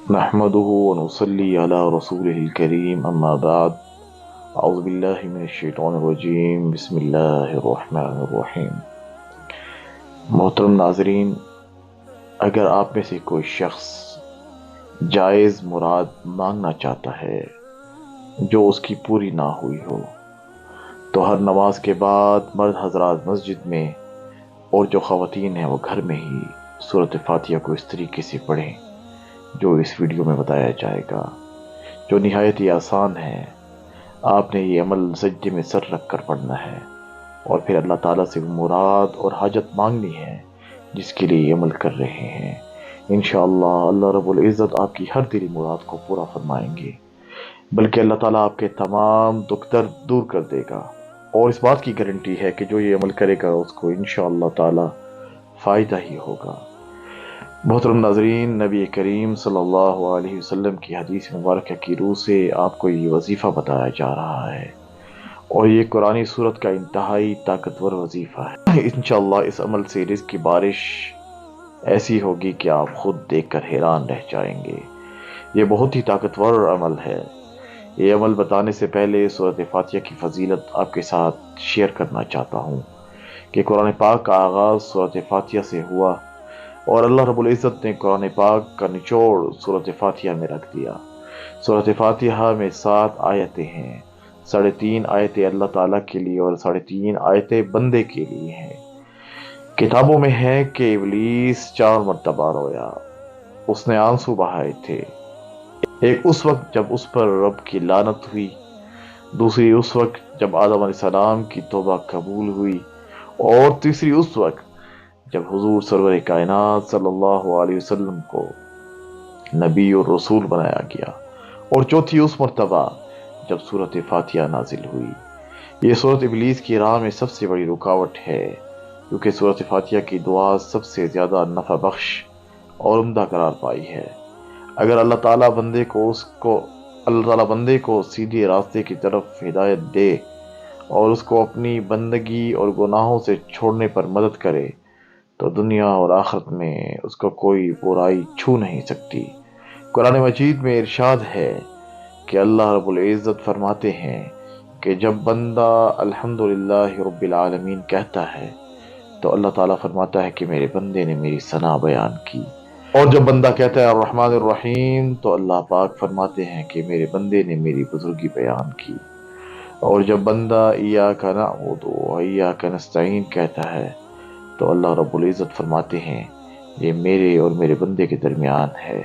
نحمده ونصلي على رسوله الكريم أما بعد أعوذ بالله من الشیطان الرجیم بسم اللہ الرحمن الرحیم۔ محترم ناظرین، اگر آپ میں سے کوئی شخص جائز مراد مانگنا چاہتا ہے جو اس کی پوری نہ ہوئی ہو تو ہر نماز کے بعد مرد حضرات مسجد میں اور جو خواتین ہیں وہ گھر میں ہی سورۃ فاتحہ کو اس طریقے سے پڑھیں جو اس ویڈیو میں بتایا جائے گا، جو نہایت ہی آسان ہے۔ آپ نے یہ عمل سجدے میں سر رکھ کر پڑھنا ہے اور پھر اللہ تعالیٰ سے وہ مراد اور حاجت مانگنی ہے جس کے لیے یہ عمل کر رہے ہیں۔ انشاءاللہ اللہ رب العزت آپ کی ہر دلی مراد کو پورا فرمائیں گے، بلکہ اللہ تعالیٰ آپ کے تمام دکھ درد دور کر دے گا، اور اس بات کی گارنٹی ہے کہ جو یہ عمل کرے گا اس کو انشاءاللہ تعالیٰ فائدہ ہی ہوگا۔ محترم ناظرین، نبی کریم صلی اللہ علیہ وسلم کی حدیث مبارکہ کی روح سے آپ کو یہ وظیفہ بتایا جا رہا ہے، اور یہ قرآنی سورت کا انتہائی طاقتور وظیفہ ہے۔ انشاءاللہ اس عمل سے رزق کی بارش ایسی ہوگی کہ آپ خود دیکھ کر حیران رہ جائیں گے۔ یہ بہت ہی طاقتور عمل ہے۔ یہ عمل بتانے سے پہلے سورۃ فاتحہ کی فضیلت آپ کے ساتھ شیئر کرنا چاہتا ہوں کہ قرآن پاک کا آغاز سورۃ فاتحہ سے ہوا، اور اللہ رب العزت نے قرآن پاک کا نچوڑ سورۃ فاتحہ میں رکھ دیا۔ سورۃ فاتحہ میں 7 آیتیں ہیں، 3.5 آیتیں اللہ تعالیٰ کے لیے اور 3.5 آیتیں بندے کے لیے ہیں۔ کتابوں میں ہے کہ ابلیس 4 مرتبہ رویا، اس نے آنسو بہائے تھے۔ ایک اس وقت جب اس پر رب کی لعنت ہوئی، دوسری اس وقت جب آدم علیہ السلام کی توبہ قبول ہوئی، اور تیسری اس وقت جب حضور سرور کائنات صلی اللہ علیہ وسلم کو نبی اور رسول بنایا گیا، اور چوتھی اس مرتبہ جب سورۃ فاتحہ نازل ہوئی۔ یہ سورت ابلیس کی راہ میں سب سے بڑی رکاوٹ ہے، کیونکہ سورۃ فاتحہ کی دعا سب سے زیادہ نفع بخش اور عمدہ قرار پائی ہے۔ اگر اللہ تعالیٰ بندے کو سیدھے راستے کی طرف ہدایت دے اور اس کو اپنی بندگی اور گناہوں سے چھوڑنے پر مدد کرے تو دنیا اور آخرت میں اس کو کوئی برائی چھو نہیں سکتی۔ قرآن مجید میں ارشاد ہے کہ اللہ رب العزت فرماتے ہیں کہ جب بندہ الحمدللہ رب العالمین کہتا ہے تو اللہ تعالیٰ فرماتا ہے کہ میرے بندے نے میری ثنا بیان کی، اور جب بندہ کہتا ہے الرحمن الرحیم تو اللہ پاک فرماتے ہیں کہ میرے بندے نے میری بزرگی بیان کی، اور جب بندہ ایاک نعبد و ایاک نستعین کہتا ہے تو اللہ رب العزت فرماتے ہیں یہ میرے اور میرے بندے کے درمیان ہے،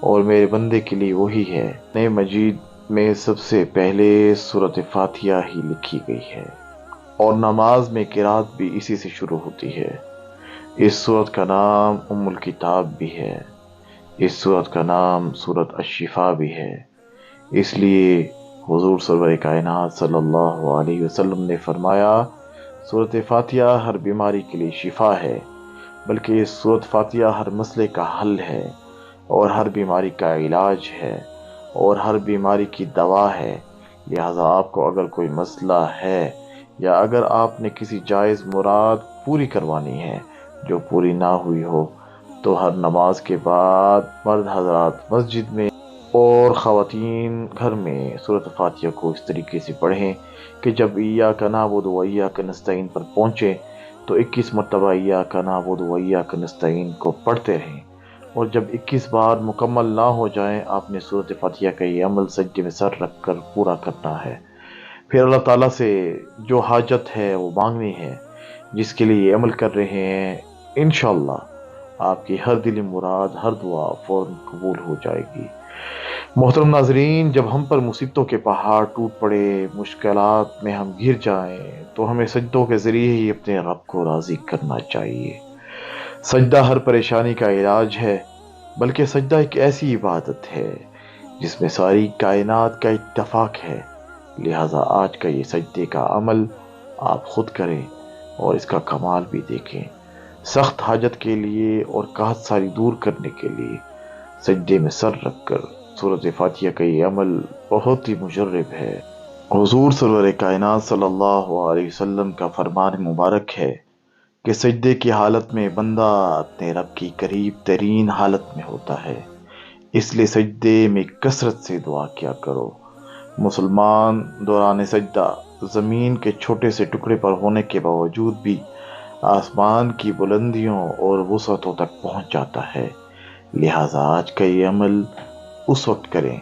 اور میرے بندے کے لیے وہی ہے۔ قرآن مجید میں سب سے پہلے سورۃ فاتحہ ہی لکھی گئی ہے، اور نماز میں قرات بھی اسی سے شروع ہوتی ہے۔ اس سورت کا نام ام الکتاب بھی ہے، اس سورت کا نام سورۃ الشفاء بھی ہے۔ اس لیے حضور سرور کائنات صلی اللہ علیہ وسلم نے فرمایا سورۃ فاتحہ ہر بیماری کے لیے شفا ہے، بلکہ یہ سورۃ فاتحہ ہر مسئلے کا حل ہے، اور ہر بیماری کا علاج ہے، اور ہر بیماری کی دوا ہے۔ لہذا آپ کو اگر کوئی مسئلہ ہے یا اگر آپ نے کسی جائز مراد پوری کروانی ہے جو پوری نہ ہوئی ہو تو ہر نماز کے بعد مرد حضرات مسجد میں اور خواتین گھر میں سورۃ فاتحہ کو اس طریقے سے پڑھیں کہ جب ایاک نعبد و ایاک نستعین پر پہنچے تو 21 مرتبہ ایاک نعبد و ایاک نستعین کو پڑھتے رہیں، اور جب 21 بار مکمل نہ ہو جائیں آپ نے سورۃ فاتحہ کا یہ عمل سجدے میں سر رکھ کر پورا کرنا ہے۔ پھر اللہ تعالیٰ سے جو حاجت ہے وہ مانگنی ہے جس کے لیے یہ عمل کر رہے ہیں۔ انشاءاللہ آپ کی ہر دلی مراد، ہر دعا فوراً قبول ہو جائے گی۔ محترم ناظرین، جب ہم پر مصیبتوں کے پہاڑ ٹوٹ پڑے، مشکلات میں ہم گر جائیں تو ہمیں سجدوں کے ذریعے ہی اپنے رب کو راضی کرنا چاہیے۔ سجدہ ہر پریشانی کا علاج ہے، بلکہ سجدہ ایک ایسی عبادت ہے جس میں ساری کائنات کا اتفاق ہے۔ لہٰذا آج کا یہ سجدے کا عمل آپ خود کریں اور اس کا کمال بھی دیکھیں۔ سخت حاجت کے لیے اور قحط ساری دور کرنے کے لیے سجدے میں سر رکھ کر سورۃ فاتحہ کا یہ عمل بہت ہی مجرب ہے۔ حضور سرور کائنات صلی اللہ علیہ وسلم کا فرمان مبارک ہے کہ سجدے کی حالت میں بندہ اپنے رب کی قریب ترین حالت میں ہوتا ہے۔ اس لیے سجدے میں کثرت سے دعا کیا کرو۔ مسلمان دوران سجدہ زمین کے چھوٹے سے ٹکڑے پر ہونے کے باوجود بھی آسمان کی بلندیوں اور وسعتوں تک پہنچ جاتا ہے۔ لہٰذا آج کا یہ عمل اس وقت کریں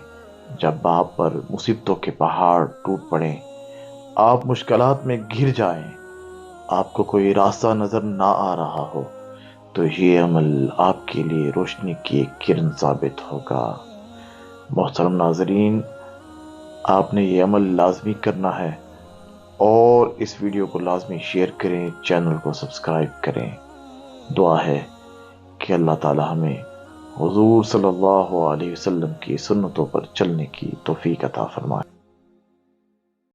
جب آپ پر مصیبتوں کے پہاڑ ٹوٹ پڑیں، آپ مشکلات میں گر جائیں، آپ کو کوئی راستہ نظر نہ آ رہا ہو، تو یہ عمل آپ کے لیے روشنی کی ایک کرن ثابت ہوگا۔ محترم ناظرین، آپ نے یہ عمل لازمی کرنا ہے اور اس ویڈیو کو لازمی شیئر کریں، چینل کو سبسکرائب کریں۔ دعا ہے کہ اللہ تعالی ہمیں حضور صلی اللہ علیہ وسلم کی سنتوں پر چلنے کی توفیق عطا فرمائے۔